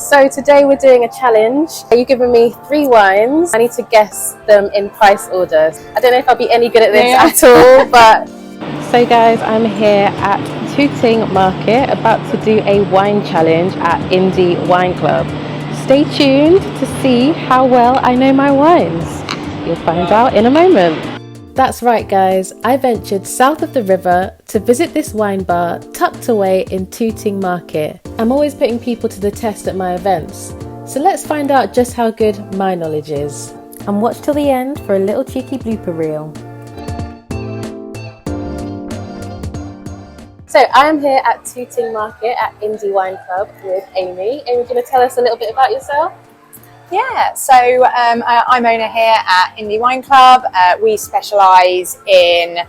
So today we're doing a challenge. You've given me 3 wines. I need to guess them in price order. I don't know if I'll be any good at this at all, but... So guys, I'm here at Tooting Market, about to do a wine challenge at Indie Wine Club. Stay tuned to see how well I know my wines. You'll find out in a moment. That's right guys, I ventured south of the river to visit this wine bar tucked away in Tooting Market. I'm always putting people to the test at my events, so let's find out just how good my knowledge is. And watch till the end for a little cheeky blooper reel. So I am here at Tooting Market at Indie Wine Club with Amy. Amy, do you want to tell us a little bit about yourself? Yeah, so I'm owner here at Indie Wine Club. We specialise in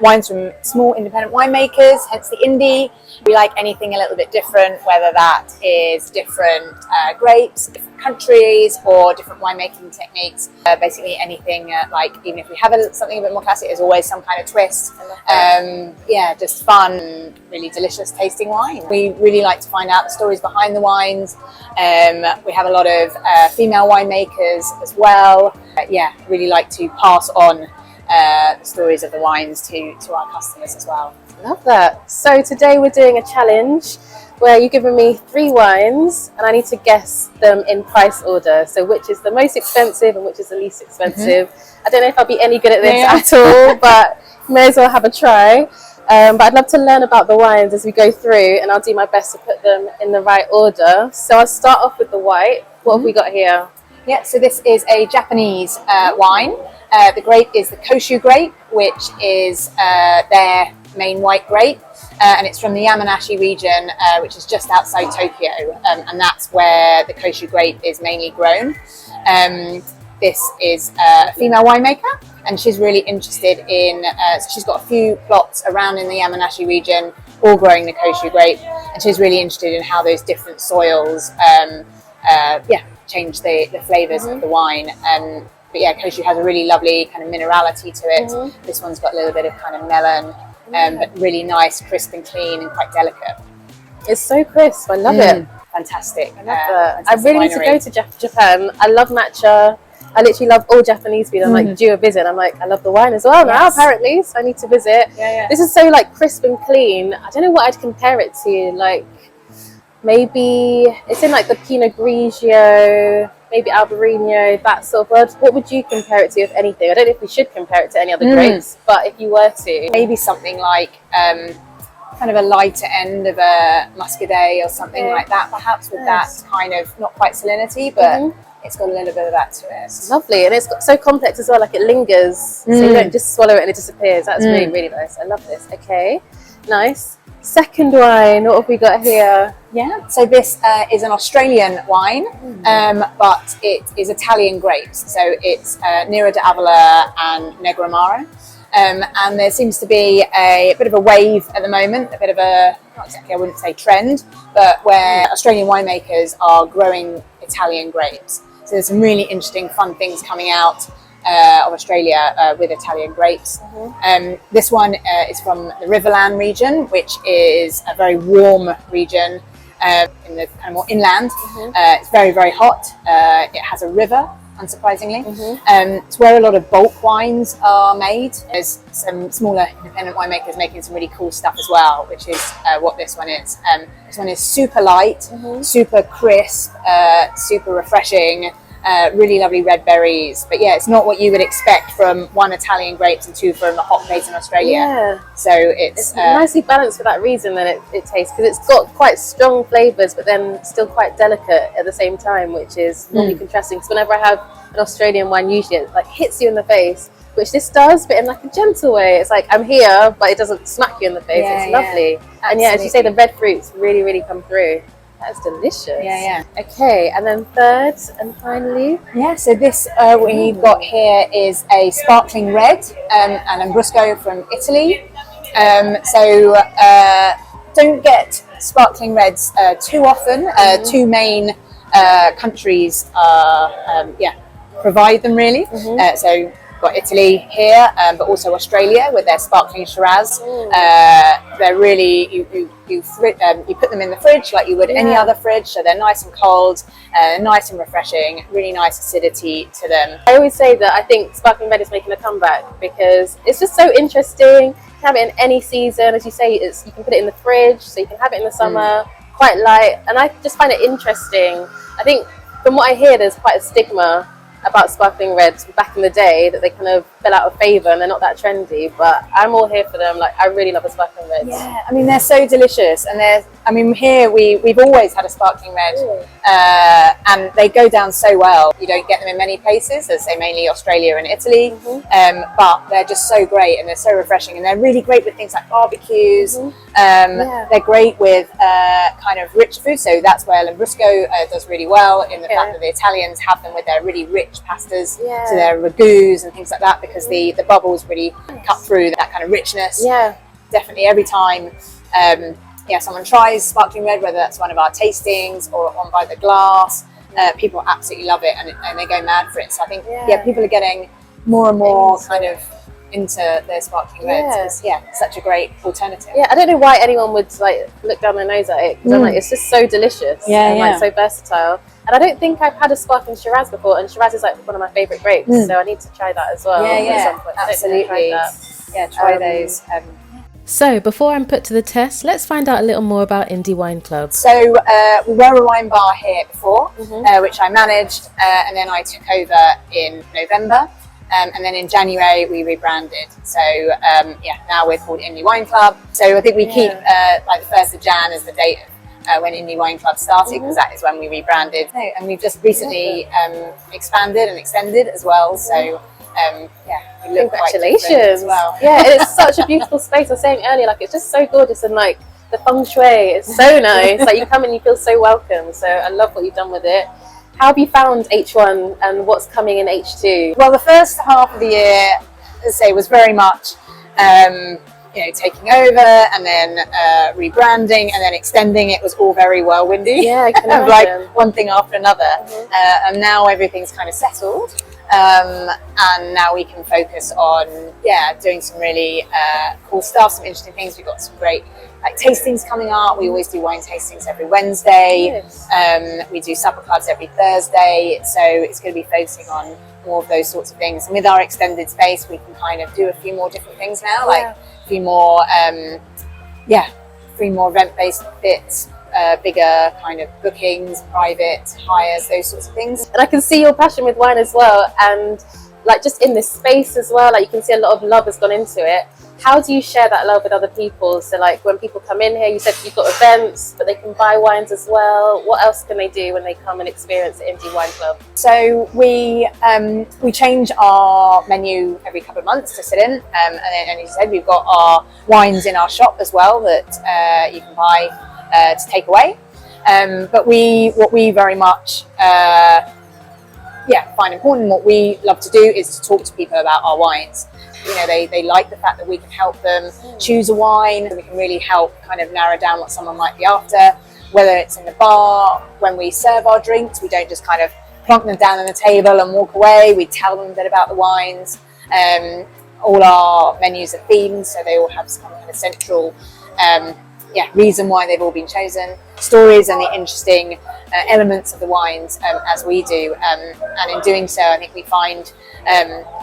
wines from small independent winemakers, hence the indie. We like anything a little bit different, whether that is different grapes, different countries, or different winemaking techniques. Basically anything, like even if we have something a bit more classic, there's always some kind of twist. Yeah, just fun, really delicious tasting wine. We really like to find out the stories behind the wines. We have a lot of female winemakers as well. Yeah, really like to pass on the stories of the wines to our customers as well. Love that. So today we're doing a challenge where you've given me 3 wines and I need to guess them in price order. So which is the most expensive and which is the least expensive. I don't know if I'll be any good at this at all, but may as well have a try. But I'd love to learn about the wines as we go through, and I'll do my best to put them in the right order. So I'll start off with the white. What have we got here? Yeah, so this is a Japanese wine. The grape is the Koshu grape, which is their main white grape, and it's from the Yamanashi region, which is just outside Tokyo, and that's where the Koshu grape is mainly grown. This is a female winemaker, and she's really interested in, so she's got a few plots around in the Yamanashi region, all growing the Koshu grape, and she's really interested in how those different soils change the flavours of the wine. But yeah, Koshu has a really lovely kind of minerality to it. This one's got a little bit of kind of melon, but really nice, crisp and clean and quite delicate. It's so crisp, I love it. Fantastic. I love that. I really need to go to Japan. I love matcha. I literally love all Japanese food. I'm like, due a visit. I'm like, I love the wine as well now, apparently, so I need to visit. This is so like crisp and clean. I don't know what I'd compare it to. Like, maybe it's in like the Pinot Grigio, maybe Albarino, that sort of world. What would you compare it to, if anything? I don't know if we should compare it to any other grapes, but if you were to. Maybe something like kind of a lighter end of a Muscadet or something like that, perhaps, with that kind of, not quite salinity, but it's got a little bit of that to it. It's lovely, and it's got so complex as well, like it lingers, so you don't just swallow it and it disappears. That's really, really nice. I love this. Okay, nice. Second wine, what have we got here? Yeah, so this is an Australian wine, but it is Italian grapes. So it's Nero d'Avola and Negramaro. And there seems to be a bit of a wave at the moment, a bit of a, not exactly, I wouldn't say trend, but where Australian winemakers are growing Italian grapes. So there's some really interesting, fun things coming out of Australia with Italian grapes. This one is from the Riverland region, which is a very warm region in the kind of more inland. It's very, very hot. It has a river, unsurprisingly. It's where a lot of bulk wines are made. There's some smaller independent winemakers making some really cool stuff as well, which is what this one is. This one is super light, super crisp, super refreshing, really lovely red berries. But yeah, it's not what you would expect from 1 Italian grapes and 2 from a hot place in Australia. So it's nicely balanced for that reason that it tastes, because it's got quite strong flavours but then still quite delicate at the same time, which is really contrasting. Because whenever I have an Australian wine, usually it like hits you in the face, which this does, but in like a gentle way. It's like, I'm here, but it doesn't smack you in the face. It's lovely. And yeah, as you say, the red fruits really, really come through. That's delicious. Okay, and then third and finally. Yeah, so this what you've got here is a sparkling red, an Lambrusco from Italy. So don't get sparkling reds too often. 2 main countries provide them really. So got Italy here, but also Australia with their sparkling Shiraz. They're really, you put them in the fridge like you would any other fridge, so they're nice and cold, nice and refreshing, really nice acidity to them. I always say that I think sparkling red is making a comeback because it's just so interesting. You can have it in any season, as you say, you can put it in the fridge, so you can have it in the summer, quite light, and I just find it interesting. I think from what I hear, there's quite a stigma about sparkling reds back in the day that they kind of fell out of favour and they're not that trendy, but I'm all here for them. Like, I really love a sparkling red. Yeah, I mean, they're so delicious, and here we've always had a sparkling red, and they go down so well. You don't get them in many places, as say mainly Australia and Italy, but they're just so great and they're so refreshing, and they're really great with things like barbecues. They're great with kind of rich food, so that's where Lambrusco does really well, in the fact that the Italians have them with their really rich pastas, so their ragouts and things like that, because the bubbles really cut through that kind of richness. Definitely every time someone tries sparkling red, whether that's one of our tastings or on by the glass, people absolutely love it, and they go mad for it. So I think people are getting more and more kind of into their sparkling reds. It's such a great alternative. I don't know why anyone would like look down their nose at it, because I'm like, it's just so delicious and like so versatile. And I don't think I've had a sparkling Shiraz before, and Shiraz is like one of my favourite grapes, so I need to try that as well. At some point. Absolutely. Try those. So before I'm put to the test, let's find out a little more about Indie Wine Club. So we were a wine bar here before, which I managed, and then I took over in November. And then in January we rebranded. So now we're called Indie Wine Club. So I think we keep like the 1st of Jan as the date when Indie Wine Club started, because that is when we rebranded. And we've just recently expanded and extended as well. So we look congratulations as well. It's such a beautiful space. I was saying earlier, like, it's just so gorgeous, and like the feng shui is so nice. Like, you come and you feel so welcome. So I love what you've done with it. How have you found H1 and what's coming in H2? Well, the first half of the year, as I say, was very much taking over and then rebranding and then extending. It was all very whirlwindy. I can imagine. Like one thing after another. And now everything's kind of settled. And now we can focus on doing some really cool stuff, some interesting things. We've got some great tastings coming up. We always do wine tastings every Wednesday. We do supper clubs every Thursday. So it's going to be focusing on more of those sorts of things. And with our extended space, we can kind of do a few more different things now, like a few more event-based bits. Bigger kind of bookings, private hires, those sorts of things. And I can see your passion with wine as well, and like just in this space as well, like you can see a lot of love has gone into it. How do you share that love with other people? So like when people come in here, you said you've got events, but they can buy wines as well. What else can they do when they come and experience the Indie Wine Club? So we change our menu every couple of months to sit in, and then, as you said, we've got our wines in our shop as well that you can buy to take away. But what we very much find important, what we love to do is to talk to people about our wines. You know, they like the fact that we can help them choose a wine. We can really help kind of narrow down what someone might be after, whether it's in the bar. When we serve our drinks, we don't just kind of plonk them down on the table and walk away. We tell them a bit about the wines. All our menus are themed, so they all have some kind of central reason why they've all been chosen, stories and the interesting elements of the wines, as we do, and in doing so I think we find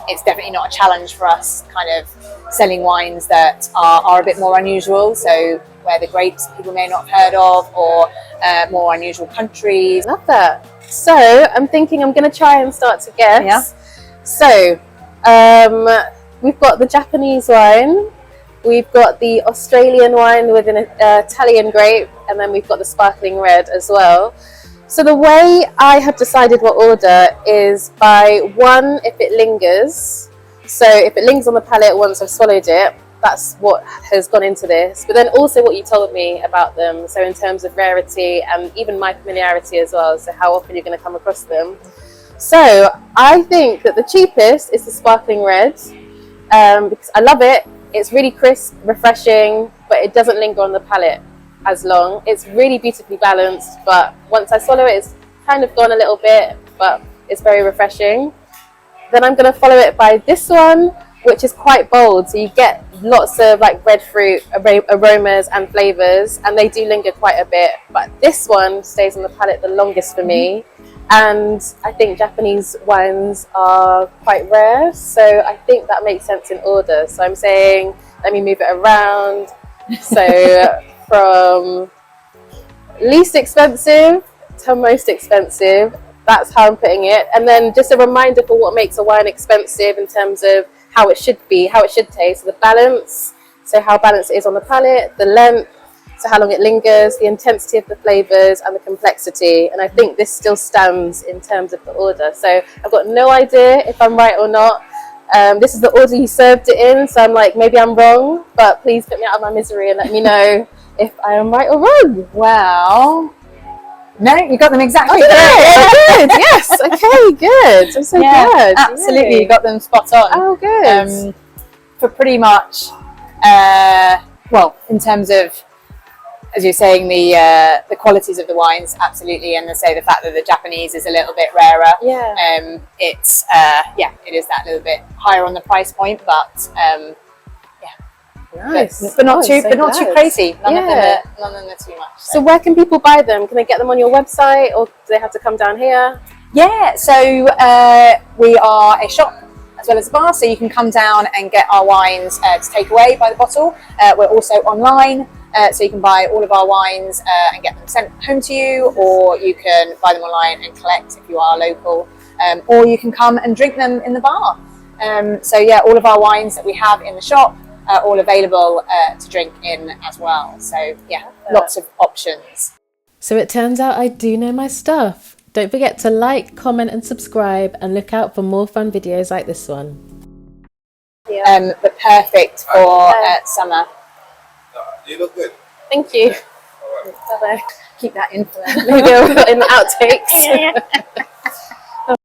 it's definitely not a challenge for us kind of selling wines that are a bit more unusual, so where the grapes people may not have heard of, or more unusual countries. Love that. So I'm thinking I'm going to try and start to guess. So we've got the Japanese wine, we've got the Australian wine with an Italian grape, and then we've got the sparkling red as well. So the way I have decided what order is by one, if it lingers. So if it lingers on the palate once I've swallowed it, that's what has gone into this. But then also what you told me about them. So in terms of rarity and even my familiarity as well. So how often you're going to come across them. So I think that the cheapest is the sparkling red, because I love it. It's really crisp, refreshing, but it doesn't linger on the palate as long. It's really beautifully balanced, but once I swallow it, it's kind of gone a little bit, but it's very refreshing. Then I'm going to follow it by this one, which is quite bold. So you get lots of like red fruit aromas and flavors, and they do linger quite a bit. But this one stays on the palate the longest for me. And I think Japanese wines are quite rare, so I think that makes sense in order. So I'm saying, let me move it around. So from least expensive to most expensive, that's how I'm putting it. And then just a reminder for what makes a wine expensive in terms of how it should be, how it should taste. So the balance, so how balanced it is on the palate, the length, so how long it lingers, the intensity of the flavors, and the complexity. And I think this still stands in terms of the order. So I've got no idea if I'm right or not. This is the order you served it in, so I'm like, maybe I'm wrong, but please put me out of my misery and let me know if I am right or wrong. Well, no, you got them exactly right. Oh, good. Yes. Okay, good. I'm so glad. Absolutely, Yay. you got them spot on. Oh, good. For pretty much, well, in terms of, as you're saying, the qualities of the wines, absolutely, and say the fact that the Japanese is a little bit rarer. Yeah. It's it is that little bit higher on the price point, but nice. But not too glad. Crazy. None of them are too much. So where can people buy them? Can they get them on your website, or do they have to come down here? Yeah. So we are a shop as well as a bar, so you can come down and get our wines to take away by the bottle. We're also online. So you can buy all of our wines and get them sent home to you, or you can buy them online and collect if you are local, or you can come and drink them in the bar. So yeah, all of our wines that we have in the shop are all available to drink in as well. So yeah, lots of options. So it turns out I do know my stuff. Don't forget to like, comment and subscribe, and look out for more fun videos like this one. Yeah. But perfect for summer. You look good. Thank you. All right. Bye-bye. Keep that in for them. Maybe I'll put in the outtakes.